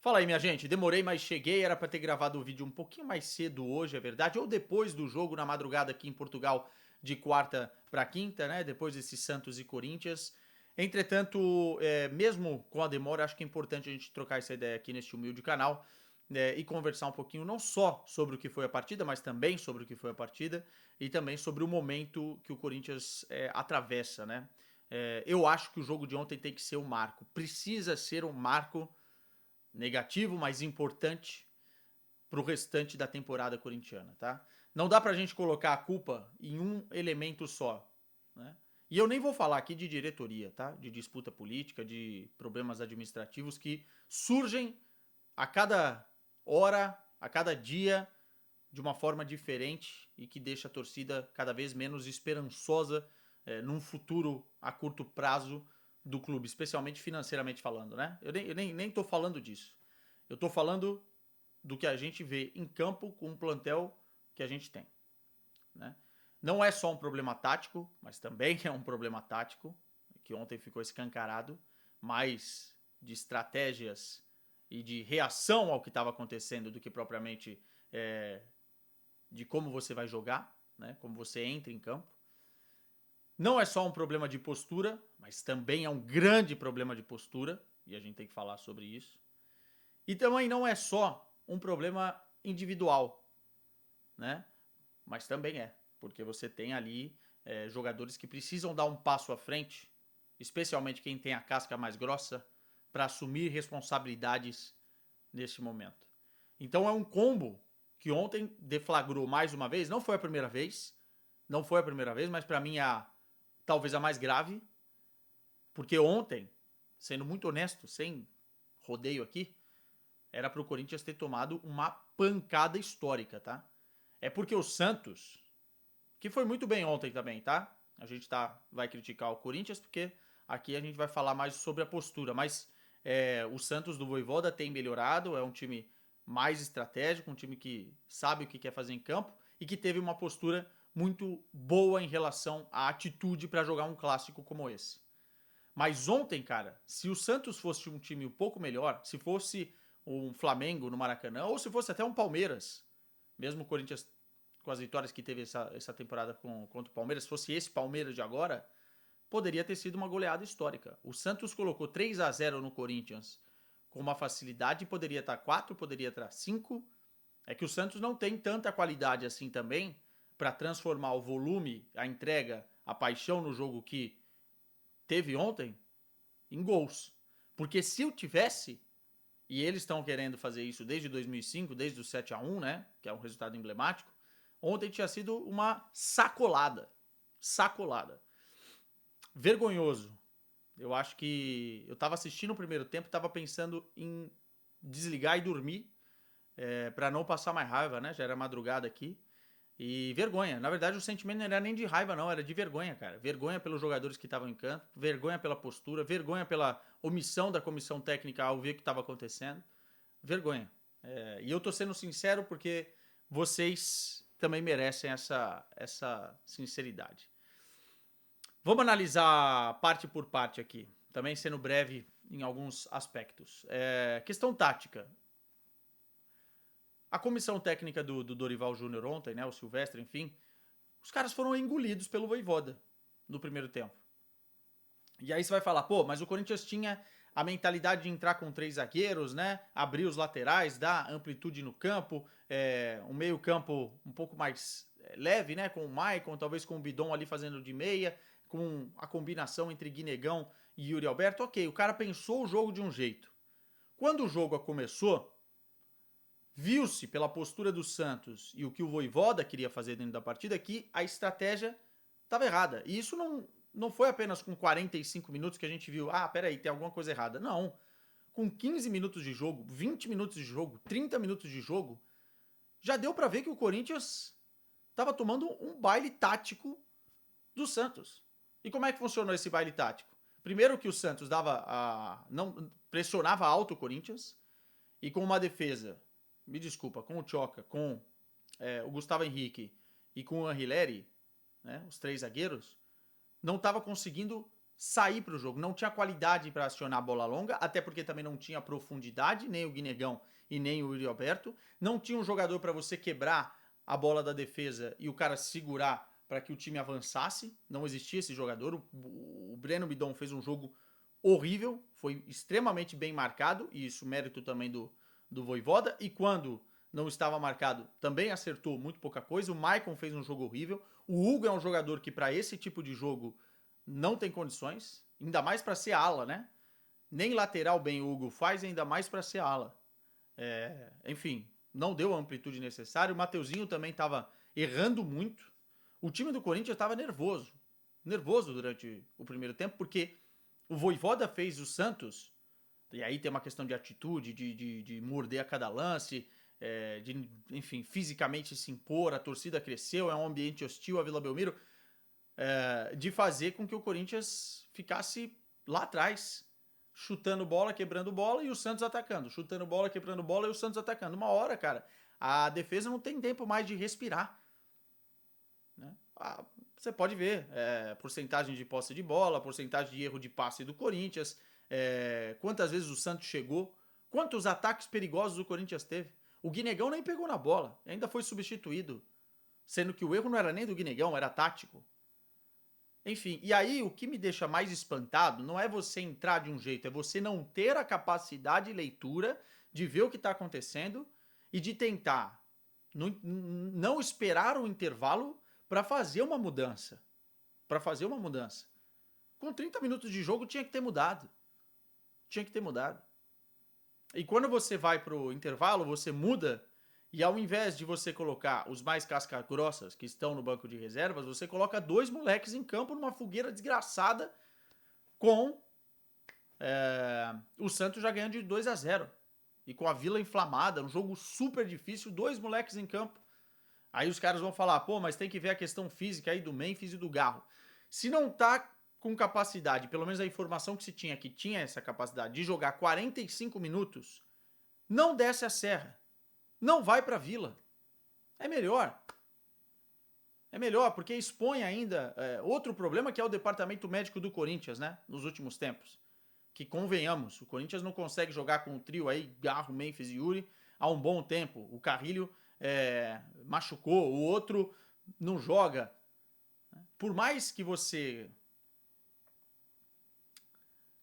Fala aí, minha gente. Demorei, mas cheguei. Era pra ter gravado o vídeo um pouquinho mais cedo hoje, é verdade. Ou depois do jogo, na madrugada aqui em Portugal, de quarta pra quinta, né? Depois desse Santos e Corinthians. Entretanto, mesmo com a demora, acho que é importante a gente trocar essa ideia aqui neste humilde canal, e conversar um pouquinho não só sobre o que foi a partida, mas também sobre o que foi a partida e também sobre o momento que o Corinthians atravessa, né? Eu acho que o jogo de ontem tem que ser um marco. Precisa ser um marco negativo, mas importante para o restante da temporada corintiana, tá? Não dá pra gente colocar a culpa em um elemento só, né? E eu nem vou falar aqui de diretoria, tá? De disputa política, de problemas administrativos que surgem a cada hora, a cada dia, de uma forma diferente e que deixa a torcida cada vez menos esperançosa num futuro a curto prazo do clube, especialmente financeiramente falando, né? Eu nem tô falando disso. Eu tô falando do que a gente vê em campo com o plantel que a gente tem, né? Não é só um problema tático, mas também é um problema tático, que ontem ficou escancarado, mais de estratégias e de reação ao que estava acontecendo do que propriamente de como você vai jogar, né? Como você entra em campo. Não é só um problema de postura, mas também é um grande problema de postura, e a gente tem que falar sobre isso. E também não é só um problema individual, né? Mas também é, porque você tem ali jogadores que precisam dar um passo à frente, especialmente quem tem a casca mais grossa, para assumir responsabilidades neste momento. Então é um combo que ontem deflagrou mais uma vez, não foi a primeira vez, não foi a primeira vez, mas para mim talvez a mais grave, porque ontem, sendo muito honesto, sem rodeio aqui, era pro Corinthians ter tomado uma pancada histórica, tá? É porque o Santos, que foi muito bem ontem também, tá? A gente vai criticar o Corinthians porque aqui a gente vai falar mais sobre a postura, mas o Santos do Vojvoda tem melhorado, é um time mais estratégico, um time que sabe o que quer fazer em campo e que teve uma postura muito boa em relação à atitude para jogar um clássico como esse. Mas ontem, cara, se o Santos fosse um time um pouco melhor, se fosse um Flamengo no Maracanã, ou se fosse até um Palmeiras, mesmo o Corinthians com as vitórias que teve essa temporada contra o Palmeiras, se fosse esse Palmeiras de agora, poderia ter sido uma goleada histórica. O Santos colocou 3-0 no Corinthians com uma facilidade, poderia estar 4, poderia estar 5. É que o Santos não tem tanta qualidade assim também para transformar o volume, a entrega, a paixão no jogo que teve ontem em gols. Porque se eu tivesse, e eles estão querendo fazer isso desde 2005, desde o 7-1, né, que é um resultado emblemático, ontem tinha sido uma sacolada. Sacolada. Vergonhoso. Eu acho que eu tava assistindo o primeiro tempo, tava pensando em desligar e dormir, para não passar mais raiva, né? Já era madrugada aqui. E vergonha. Na verdade, o sentimento não era nem de raiva, não, era de vergonha, cara. Vergonha pelos jogadores que estavam em campo, vergonha pela postura, vergonha pela omissão da comissão técnica ao ver o que estava acontecendo. Vergonha. E eu tô sendo sincero porque vocês também merecem essa sinceridade. Vamos analisar parte por parte aqui, também sendo breve em alguns aspectos. Questão tática. A comissão técnica do Dorival Júnior ontem, né, o Silvestre, enfim, os caras foram engolidos pelo Voivoda no primeiro tempo. E aí você vai falar, pô, mas o Corinthians tinha a mentalidade de entrar com 3 zagueiros, né? Abrir os laterais, dar amplitude no campo, um meio campo um pouco mais leve, né? Com o Maicon, talvez com o Bidon ali fazendo de meia, com a combinação entre Guinegão e Yuri Alberto. Ok, o cara pensou o jogo de um jeito. Quando o jogo começou, viu-se pela postura do Santos e o que o Voivoda queria fazer dentro da partida que a estratégia estava errada. E isso não foi apenas com 45 minutos que a gente viu, peraí, tem alguma coisa errada. Não. Com 15 minutos de jogo, 20 minutos de jogo, 30 minutos de jogo, já deu para ver que o Corinthians estava tomando um baile tático do Santos. E como é que funcionou esse baile tático? Primeiro que o Santos não pressionava alto o Corinthians e com uma defesa, me desculpa, com o Choca, com o Gustavo Henrique e com o Anrileri, né, os 3 zagueiros, não estava conseguindo sair para o jogo. Não tinha qualidade para acionar a bola longa, até porque também não tinha profundidade, nem o Guinegão e nem o Yuri Alberto. Não tinha um jogador para você quebrar a bola da defesa e o cara segurar para que o time avançasse. Não existia esse jogador. O Breno Bidon fez um jogo horrível, foi extremamente bem marcado, e isso mérito também do Voivoda. E quando não estava marcado, também acertou muito pouca coisa. O Maicon fez um jogo horrível. O Hugo é um jogador que, para esse tipo de jogo, não tem condições, ainda mais para ser ala, né? Nem lateral bem o Hugo faz, ainda mais para ser ala. Enfim, não deu a amplitude necessária. O Mateuzinho também estava errando muito. O time do Corinthians estava nervoso durante o primeiro tempo, porque o Voivoda fez o Santos, e aí tem uma questão de atitude, de morder a cada lance, enfim, fisicamente se impor, a torcida cresceu, é um ambiente hostil a Vila Belmiro, de fazer com que o Corinthians ficasse lá atrás, chutando bola, quebrando bola, e o Santos atacando, chutando bola, quebrando bola, e o Santos atacando. Uma hora, cara, a defesa não tem tempo mais de respirar, né? Você pode ver porcentagem de posse de bola, porcentagem de erro de passe do Corinthians, quantas vezes o Santos chegou, quantos ataques perigosos o Corinthians teve. O Guinegão nem pegou na bola, ainda foi substituído, sendo que o erro não era nem do Guinegão, era tático. Enfim, e aí o que me deixa mais espantado não é você entrar de um jeito, é você não ter a capacidade de leitura, de ver o que está acontecendo e de tentar não esperar o intervalo para fazer uma mudança. Com 30 minutos de jogo tinha que ter mudado. E quando você vai pro intervalo, você muda, e ao invés de você colocar os mais casca-grossas que estão no banco de reservas, você coloca 2 moleques em campo numa fogueira desgraçada, com o Santos já ganhando de 2-0. E com a Vila inflamada, um jogo super difícil, 2 moleques em campo. Aí os caras vão falar, pô, mas tem que ver a questão física aí do Memphis e do Garro. Se não tá com capacidade, pelo menos a informação que se tinha, que tinha essa capacidade de jogar 45 minutos, não desce a serra. Não vai pra Vila. É melhor. Porque expõe ainda outro problema, que é o departamento médico do Corinthians, né? Nos últimos tempos. Que convenhamos, o Corinthians não consegue jogar com o trio aí, Garro, Memphis e Yuri, há um bom tempo. O Carrilho machucou, o outro não joga. Por mais que você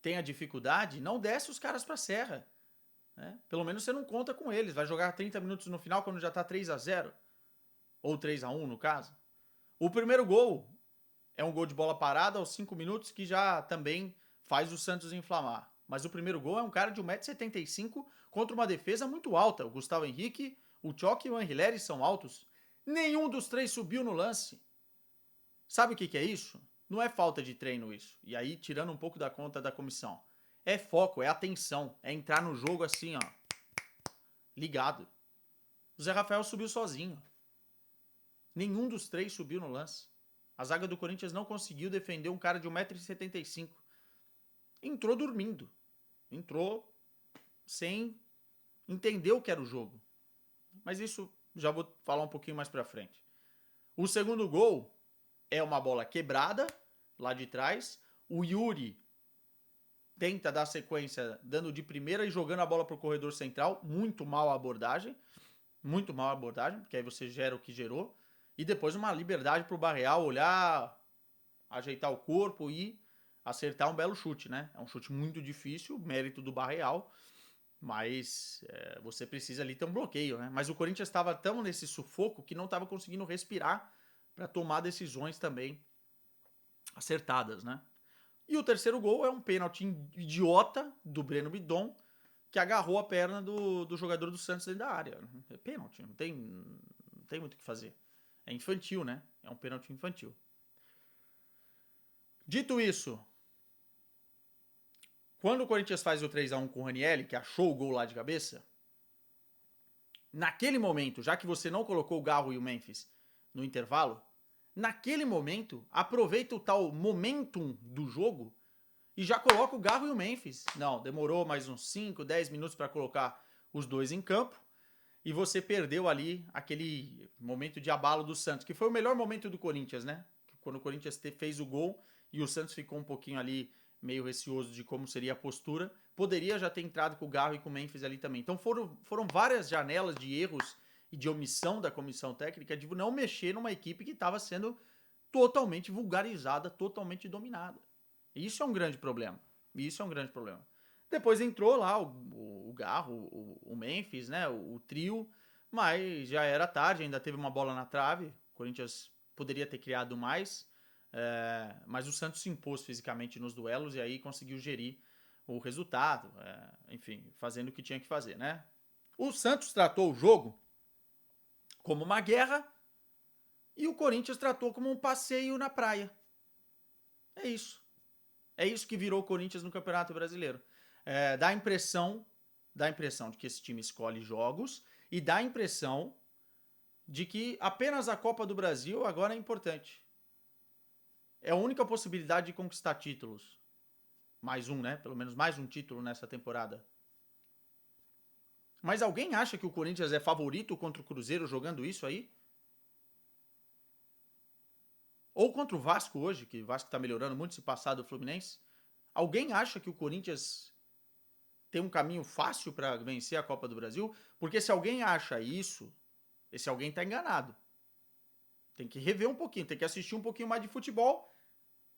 tenha dificuldade, não desce os caras pra serra. Né? Pelo menos você não conta com eles. Vai jogar 30 minutos no final quando já tá 3-0. Ou 3-1 no caso. O primeiro gol é um gol de bola parada aos 5 minutos, que já também faz o Santos inflamar. Mas o primeiro gol é um cara de 1,75m contra uma defesa muito alta. O Gustavo Henrique, o Choque e o Anrileri são altos. Nenhum dos 3 subiu no lance. Sabe o que é isso? Não é falta de treino isso. E aí, tirando um pouco da conta da comissão. É foco, é atenção. É entrar no jogo assim, ó. Ligado. O Zé Rafael subiu sozinho. Nenhum dos 3 subiu no lance. A zaga do Corinthians não conseguiu defender um cara de 1,75m. Entrou dormindo. Entrou sem entender o que era o jogo. Mas isso já vou falar um pouquinho mais pra frente. O segundo gol é uma bola quebrada lá de trás. O Yuri tenta dar sequência dando de primeira e jogando a bola pro corredor central. Muito mal a abordagem. Porque aí você gera o que gerou. E depois uma liberdade pro Barreal olhar, ajeitar o corpo e acertar um belo chute, né? É um chute muito difícil, mérito do Barreal, mas você precisa ali ter um bloqueio, né? Mas o Corinthians estava tão nesse sufoco que não estava conseguindo respirar para tomar decisões também acertadas, né? E o terceiro gol é um pênalti idiota do Breno Bidon, que agarrou a perna do jogador do Santos dentro da área. É pênalti, não tem muito o que fazer. É infantil, né? É um pênalti infantil. Dito isso, quando o Corinthians faz o 3-1 com o Ranieri, que achou o gol lá de cabeça, naquele momento, já que você não colocou o Garro e o Memphis no intervalo, naquele momento, aproveita o tal momentum do jogo e já coloca o Garro e o Memphis. Não, demorou mais uns 5, 10 minutos para colocar os dois em campo e você perdeu ali aquele momento de abalo do Santos, que foi o melhor momento do Corinthians, né? Quando o Corinthians fez o gol e o Santos ficou um pouquinho ali meio receoso de como seria a postura. Poderia já ter entrado com o Garro e com o Memphis ali também. Então foram várias janelas de erros e de omissão da comissão técnica de não mexer numa equipe que estava sendo totalmente vulgarizada, totalmente dominada. Isso é um grande problema. Isso é um grande problema. Depois entrou lá o Garro, o Memphis, né? O trio, mas já era tarde, ainda teve uma bola na trave. O Corinthians poderia ter criado mais, mas o Santos se impôs fisicamente nos duelos e aí conseguiu gerir o resultado, enfim, fazendo o que tinha que fazer, né? O Santos tratou o jogo como uma guerra e o Corinthians tratou como um passeio na praia. É isso. É isso que virou o Corinthians no Campeonato Brasileiro. Dá a impressão de que esse time escolhe jogos e dá a impressão de que apenas a Copa do Brasil agora é importante. É a única possibilidade de conquistar títulos. Mais um, né? Pelo menos mais um título nessa temporada. Mas alguém acha que o Corinthians é favorito contra o Cruzeiro jogando isso aí? Ou contra o Vasco hoje, que o Vasco tá melhorando muito se passar do Fluminense? Alguém acha que o Corinthians tem um caminho fácil para vencer a Copa do Brasil? Porque se alguém acha isso, esse alguém tá enganado. Tem que rever um pouquinho, tem que assistir um pouquinho mais de futebol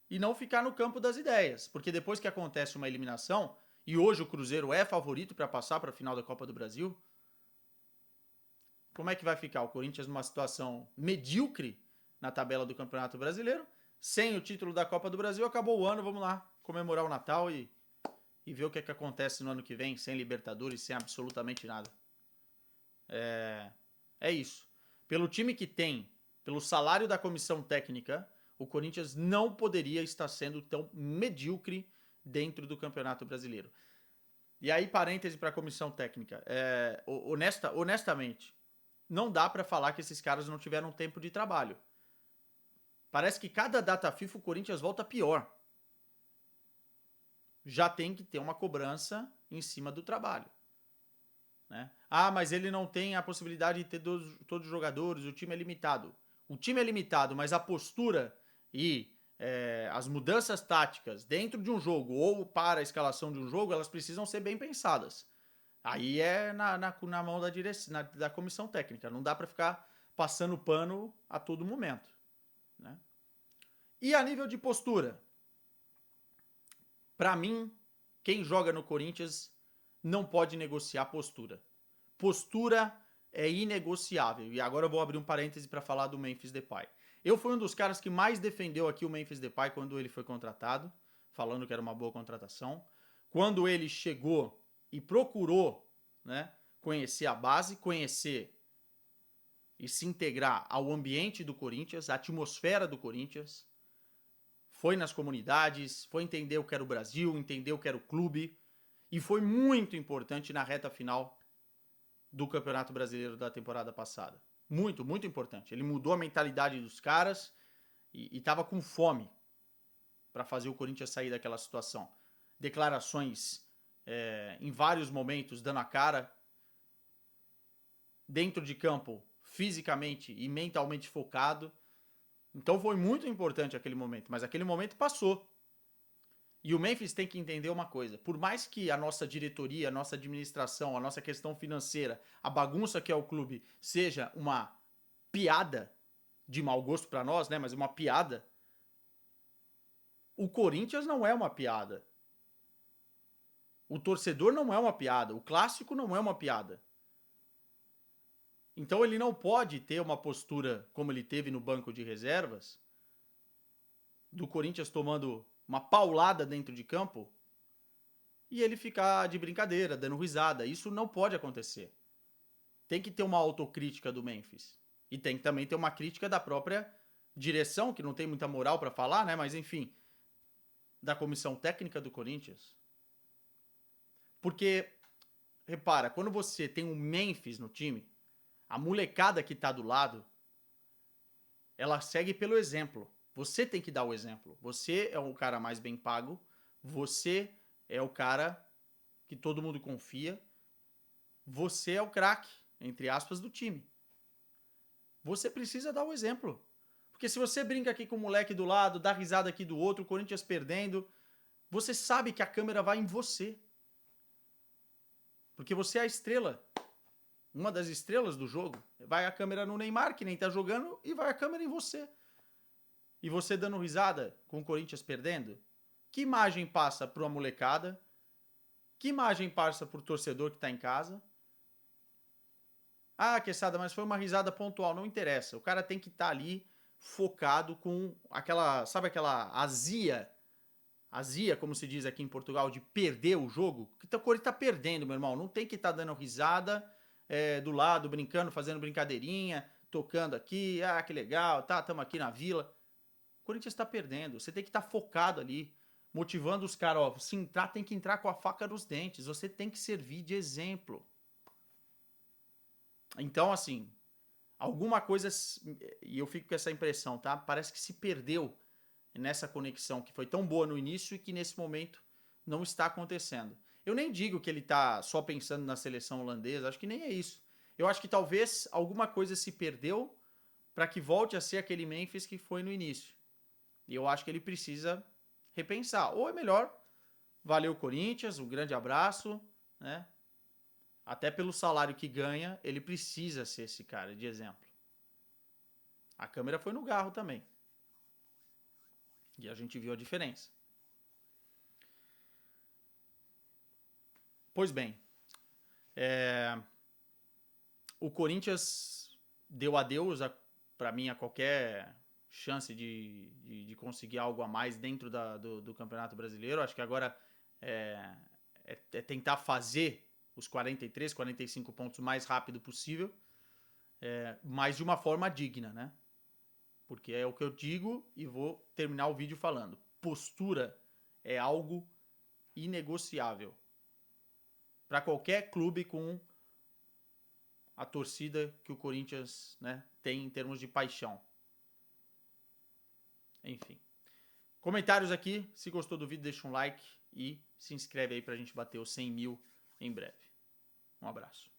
e não ficar no campo das ideias. Porque depois que acontece uma eliminação, e hoje o Cruzeiro é favorito para passar para a final da Copa do Brasil, como é que vai ficar? O Corinthians numa situação medíocre na tabela do Campeonato Brasileiro, sem o título da Copa do Brasil, acabou o ano, vamos lá comemorar o Natal e ver o que acontece no ano que vem, sem Libertadores, sem absolutamente nada. É isso. Pelo time que tem, pelo salário da comissão técnica, o Corinthians não poderia estar sendo tão medíocre dentro do Campeonato Brasileiro. E aí, parêntese para a comissão técnica. Honestamente, não dá para falar que esses caras não tiveram tempo de trabalho. Parece que cada data FIFA o Corinthians volta pior. Já tem que ter uma cobrança em cima do trabalho. Né? Ah, mas ele não tem a possibilidade de ter todos os jogadores, o time é limitado. O time é limitado, mas a postura e as mudanças táticas dentro de um jogo ou para a escalação de um jogo, elas precisam ser bem pensadas. Aí é na mão da direção, da comissão técnica. Não dá para ficar passando pano a todo momento. Né? E a nível de postura? Para mim, quem joga no Corinthians não pode negociar postura. Postura é inegociável. E agora eu vou abrir um parêntese para falar do Memphis Depay. Eu fui um dos caras que mais defendeu aqui o Memphis Depay quando ele foi contratado, falando que era uma boa contratação. Quando ele chegou e procurou, né, conhecer a base, conhecer e se integrar ao ambiente do Corinthians, à atmosfera do Corinthians, foi nas comunidades, foi entender o que era o Brasil, entender o que era o clube, e foi muito importante na reta final do Campeonato Brasileiro da temporada passada. Muito, muito importante. Ele mudou a mentalidade dos caras e estava com fome para fazer o Corinthians sair daquela situação. Declarações em vários momentos dando a cara, dentro de campo, fisicamente e mentalmente focado. Então foi muito importante aquele momento, mas aquele momento passou. E o Memphis tem que entender uma coisa: por mais que a nossa diretoria, a nossa administração, a nossa questão financeira, a bagunça que é o clube, seja uma piada de mau gosto para nós, né? Mas uma piada. O Corinthians não é uma piada. O torcedor não é uma piada. O clássico não é uma piada. Então ele não pode ter uma postura como ele teve no banco de reservas, do Corinthians tomando uma paulada dentro de campo, e ele ficar de brincadeira, dando risada. Isso não pode acontecer. Tem que ter uma autocrítica do Memphis. E tem que também ter uma crítica da própria direção, que não tem muita moral para falar, né? Mas enfim, da comissão técnica do Corinthians. Porque, repara, quando você tem um Memphis no time, a molecada que tá do lado, ela segue pelo exemplo. Você tem que dar o exemplo. Você é o cara mais bem pago, você é o cara que todo mundo confia, você é o craque, entre aspas, do time. Você precisa dar o exemplo. Porque Porque se você brinca aqui com o moleque do lado, dá risada aqui do outro, o Corinthians perdendo, você sabe que a câmera vai em você. Porque você é a estrela. Uma das estrelas do jogo. Vai a câmera no Neymar, que nem tá jogando, e vai a câmera em você. E você dando risada com o Corinthians perdendo? Que imagem passa para uma molecada? Que imagem passa pro torcedor que tá em casa? Ah, Quesada, mas foi uma risada pontual. Não interessa. O cara tem que estar ali focado com aquela, sabe aquela azia, como se diz aqui em Portugal, de perder o jogo? Que o Corinthians tá perdendo, meu irmão. Não tem que estar dando risada do lado, brincando, fazendo brincadeirinha, tocando aqui. Ah, que legal, tá, tamo aqui na Vila. O Corinthians tá perdendo. Você tem que estar focado ali, motivando os caras. Ó, se entrar, tem que entrar com a faca nos dentes. Você tem que servir de exemplo. Então, assim, alguma coisa, e eu fico com essa impressão, tá? Parece que se perdeu nessa conexão que foi tão boa no início e que nesse momento não está acontecendo. Eu nem digo que ele tá só pensando na seleção holandesa, acho que nem é isso. Eu acho que talvez alguma coisa se perdeu para que volte a ser aquele Memphis que foi no início. E eu acho que ele precisa repensar. Ou é melhor, valeu Corinthians, um grande abraço, né? Até pelo salário que ganha, ele precisa ser esse cara de exemplo. A câmera foi no Garro também. E a gente viu a diferença. Pois bem, o Corinthians deu adeus, para mim, a qualquer chance de conseguir algo a mais dentro do Campeonato Brasileiro. Acho que agora é tentar fazer os 43, 45 pontos o mais rápido possível, mas de uma forma digna, né? Porque é o que eu digo e vou terminar o vídeo falando. Postura é algo inegociável para qualquer clube com a torcida que o Corinthians, né, tem em termos de paixão. Enfim. Comentários aqui. Se gostou do vídeo, deixa um like e se inscreve aí pra gente bater os 100 mil em breve. Um abraço.